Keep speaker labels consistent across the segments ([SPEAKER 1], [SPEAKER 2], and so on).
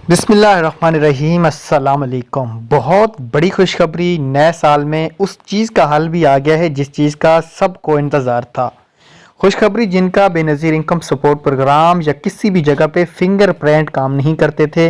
[SPEAKER 1] बिस्मिल्लाहिर्रहमानिर्रहीम। अस्सलाम वालेकुम। बहुत बड़ी खुशखबरी, नए साल में उस चीज़ का हल भी आ गया है जिस चीज़ का सबको इंतज़ार था। खुशखबरी जिनका बेनज़ीर इनकम सपोर्ट प्रोग्राम या किसी भी जगह पे फिंगर प्रिंट काम नहीं करते थे,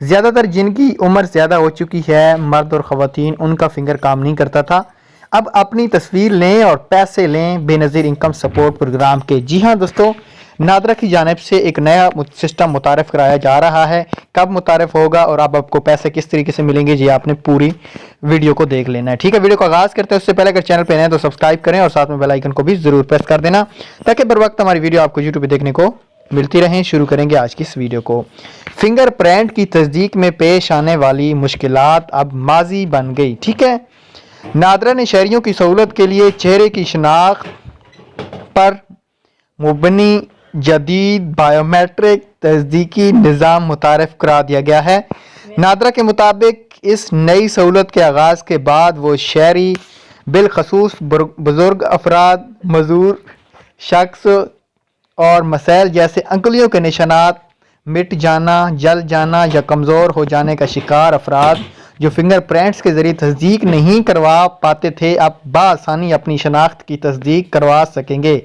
[SPEAKER 1] ज़्यादातर जिनकी उम्र ज़्यादा हो चुकी है, मर्द और ख़वातीन, उनका फिंगर काम नहीं करता था। अब अपनी तस्वीर लें और पैसे लें बेनज़ीर इनकम सपोर्ट प्रोग्राम के। जी हाँ दोस्तों, नादरा की जानिब से एक नया सिस्टम मुतारफ़ कराया जा रहा है। कब मुतारफ़ होगा और अब आपको पैसे किस तरीके से मिलेंगे, ये आपने पूरी वीडियो को देख लेना है। ठीक है, वीडियो को आगाज़ करते हैं उससे पहले अगर चैनल पर नए हैं तो सब्सक्राइब करें और साथ में बेल आइकन को भी ज़रूर प्रेस कर देना ताकि बर वक्त हमारी वीडियो आपको यूट्यूब पर देखने को मिलती रहें। शुरू करेंगे आज की इस वीडियो को। फिंगर प्रिंट की तस्दीक में पेश आने वाली मुश्किलात अब माजी बन गई। ठीक है, नादरा ने शहरियों की सहूलत के लिए चेहरे की शनाख्त पर मुबनी जदीद बायोमेट्रिक तस्दीकी निज़ाम मुतारफ़ करा दिया गया है। नादरा के मुताबिक इस नई सहूलत के आगाज़ के बाद वो शहरी, बिलखसूस बुज़ुर्ग अफराद, मजूर शख्स और मसैल जैसे अंगुलियों के निशानात मिट जाना, जल जाना या कमज़ोर हो जाने का शिकार अफराद जो फिंगर प्रिंट्स के ज़रिए तस्दीक नहीं करवा पाते थे, अब बआसानी अपनी शनाख्त की तस्दीक करवा सकेंगे।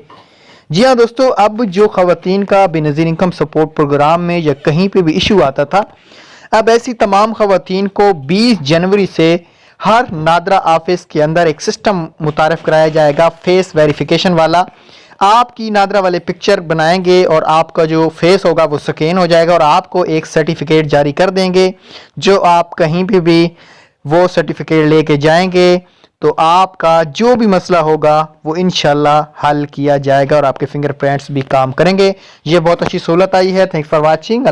[SPEAKER 1] जी हाँ दोस्तों, अब जो ख़वातीन का बेनज़ीर इनकम सपोर्ट प्रोग्राम में या कहीं पे भी इशू आता था, अब ऐसी तमाम ख़वातीन को 20 जनवरी से हर नादरा ऑफिस के अंदर एक सिस्टम मुतारफ़ कराया जाएगा, फेस वेरिफिकेशन वाला। आपकी नादरा वाले पिक्चर बनाएंगे और आपका जो फेस होगा वो स्कैन हो जाएगा और आपको एक सर्टिफिकेट जारी कर देंगे, जो आप कहीं भी वो सर्टिफिकेट लेके जाएंगे तो आपका जो भी मसला होगा वो इंशाल्लाह हल किया जाएगा और आपके फिंगर प्रिंट्स भी काम करेंगे। ये बहुत अच्छी सहूलत आई है। Thanks for watching.